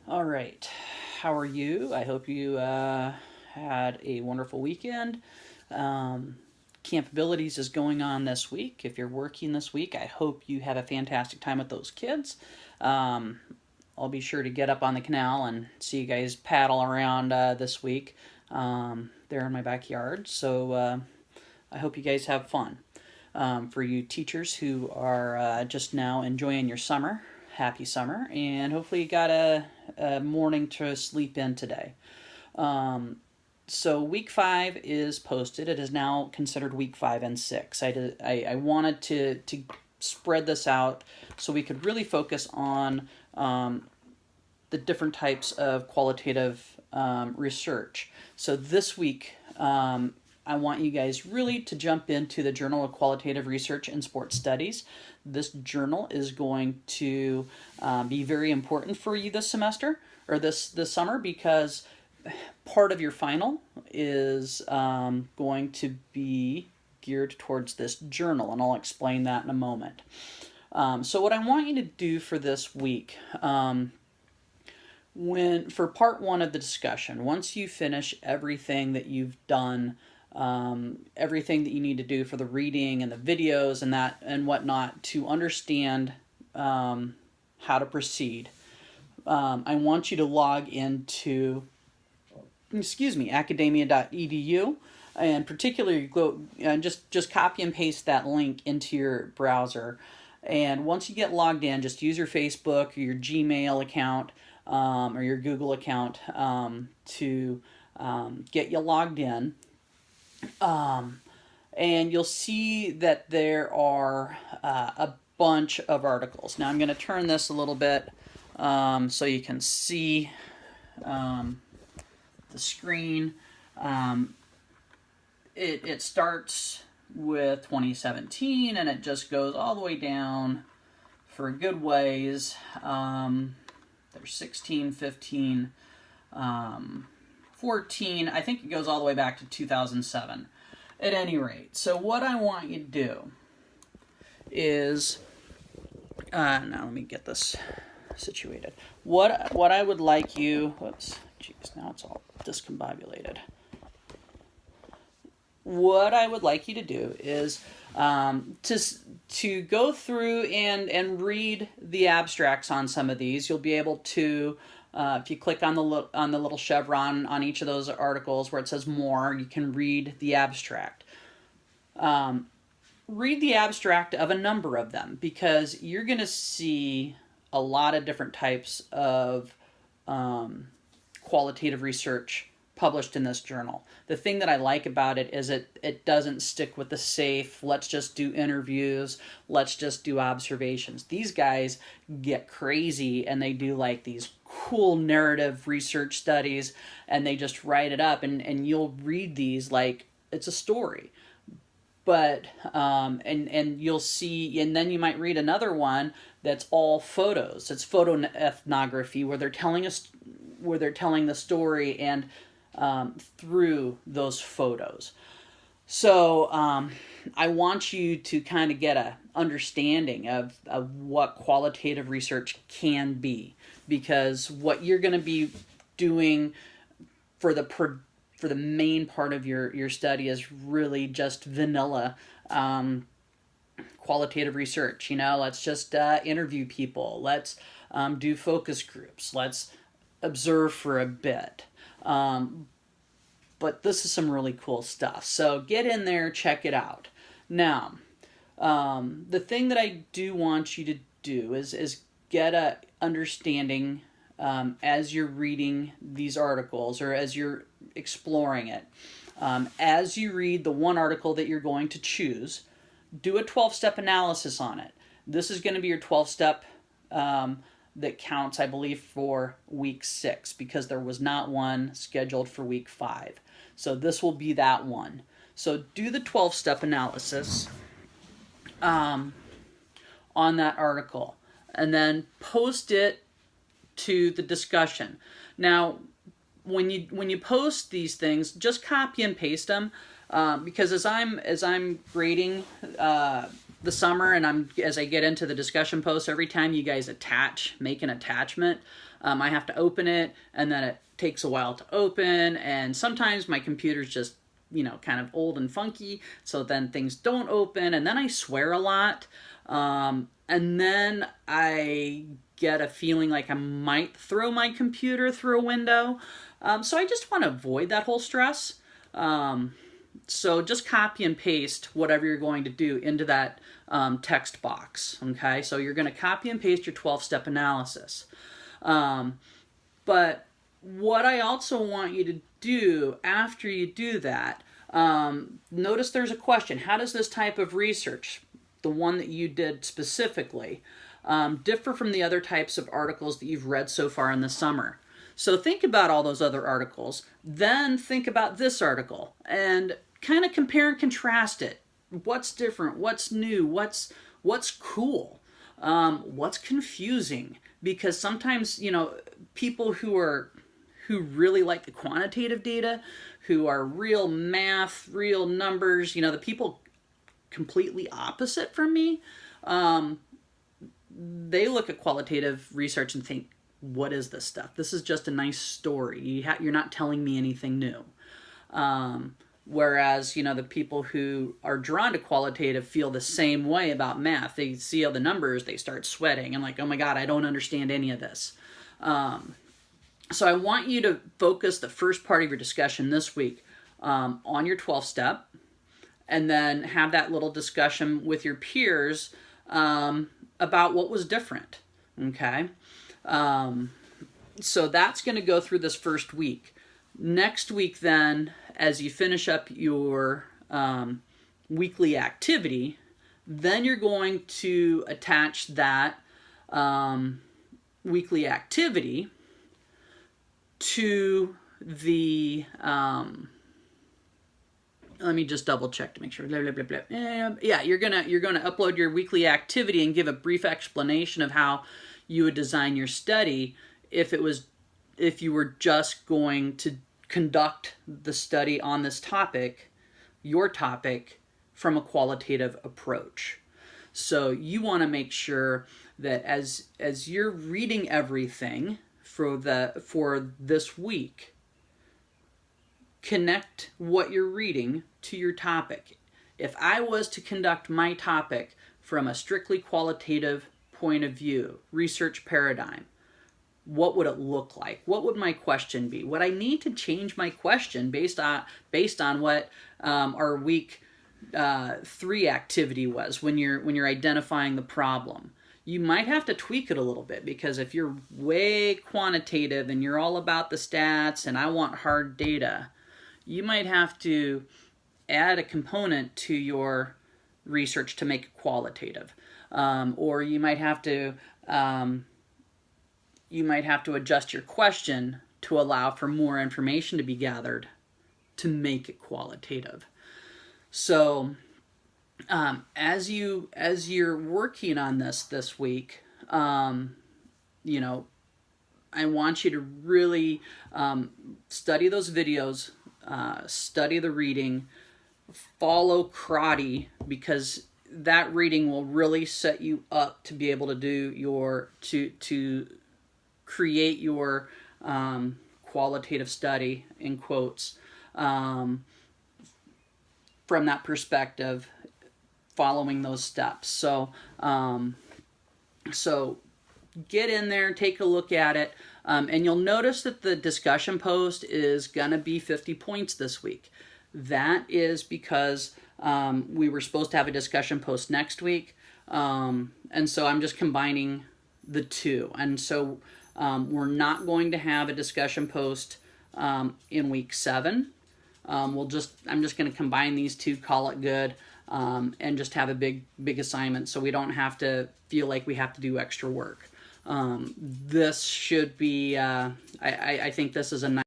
All right. How are you? I hope you had a wonderful weekend. Um, Camp Abilities is going on this week. If you're working this week, I hope you have a fantastic time with those kids. Um, I'll be sure to get up on the canal and see you guys paddle around this week there in my backyard. So I hope you guys have fun. For you teachers who are just now enjoying your summer, happy summer, and hopefully you got a morning to sleep in today. So week 5 is posted. It is now considered week 5 and 6. I wanted to spread this out so we could really focus on the different types of qualitative research. So this week, I want you guys really to jump into the Journal of Qualitative Research in Sports Studies. This journal is going to be very important for you this semester, or this summer, because part of your final is going to be geared towards this journal, and I'll explain that in a moment. So what I want you to do for this week, for part 1 of the discussion, once you finish everything that you've done, everything that you need to do for the reading and the videos and that and whatnot to understand how to proceed, I want you to log into academia.edu, and particularly go just copy and paste that link into your browser. And once you get logged in, just use your Facebook or your Gmail account or your Google account to get you logged in. And you'll see that there are a bunch of articles. Now I'm going to turn this a little bit so you can see the screen. It starts with 2017 and it just goes all the way down for a good ways. There's 16, 15, 14, I think it goes all the way back to 2007. At any rate, so what I want you to do is, now let me get this situated. What I would like you, now it's all discombobulated. What I would like you to do is to go through and read the abstracts on some of these. You'll be able to, if you click on the little chevron on each of those articles where it says more, you can read the abstract. Read the abstract of a number of them, because you're going to see a lot of different types of qualitative research published in this journal. The thing that I like about it is it doesn't stick with the safe, let's just do interviews, let's just do observations. These guys get crazy and they do like these cool narrative research studies, and they just write it up, and you'll read these like it's a story. But and you'll see, and then you might read another one that's all photos. It's photo ethnography, where they're telling the story and through those photos. So I want you to kind of get a understanding of what qualitative research can be, because what you're going to be doing for the main part of your study is really just vanilla qualitative research. Let's just interview people. Let's do focus groups. Let's observe for a bit. But this is some really cool stuff. So get in there, check it out. Now, the thing that I do want you to do is get a understanding as you're reading these articles, or as you're exploring it. As you read the one article that you're going to choose, do a 12-step analysis on it. This is going to be your 12-step that counts, I believe, for week 6, because there was not one scheduled for week 5. So this will be that one. So do the 12-step analysis on that article, and then post it to the discussion. Now, when you post these things, just copy and paste them, because as I'm grading the summer, and as I get into the discussion posts, every time you guys make an attachment, I have to open it, and then it takes a while to open, and sometimes my computer's just, kind of old and funky, so then things don't open, and then I swear a lot, and then I get a feeling like I might throw my computer through a window, so I just want to avoid that whole stress. So just copy and paste whatever you're going to do into that text box, okay? So you're going to copy and paste your 12-step analysis. But what I also want you to do after you do that, notice there's a question. How does this type of research, the one that you did specifically, differ from the other types of articles that you've read so far in the summer? So think about all those other articles, then think about this article, and kind of compare and contrast it. What's different? What's new? What's cool? What's confusing? Because sometimes, people who really like the quantitative data, who are real math, real numbers, the people completely opposite from me, they look at qualitative research and think, what is this stuff? This is just a nice story. You're not telling me anything new. Whereas, the people who are drawn to qualitative feel the same way about math. They see all the numbers, they start sweating, and like, oh my God, I don't understand any of this. So I want you to focus the first part of your discussion this week on your 12-step, and then have that little discussion with your peers about what was different, okay? So that's going to go through this first week. Next week then, as you finish up your weekly activity, then you're going to attach that weekly activity to the, let me just double check to make sure, blah, blah, blah, blah. Yeah, you're gonna upload your weekly activity and give a brief explanation of how you would design your study if you were just going to conduct the study on this topic, your topic, from a qualitative approach. So you want to make sure that as you're reading everything for this week, connect what you're reading to your topic. If I was to conduct my topic from a strictly qualitative point of view, research paradigm, what would it look like? What would my question be? Would I need to change my question based on what our week 3 activity was when you're identifying the problem? You might have to tweak it a little bit, because if you're way quantitative and you're all about the stats and I want hard data, you might have to add a component to your research to make it qualitative, or you might have to adjust your question to allow for more information to be gathered to make it qualitative. So as you're working on this week, I want you to really study those videos, study the reading, follow karate, because that reading will really set you up to be able to do to create your qualitative study, in quotes, from that perspective, following those steps. So get in there, take a look at it, and you'll notice that the discussion post is going to be 50 points this week. That is because we were supposed to have a discussion post next week, and so I'm just combining the two. And so we're not going to have a discussion post in week 7. I'm just going to combine these two, call it good, and just have a big assignment, so we don't have to feel like we have to do extra work. This should be, I think this is a nice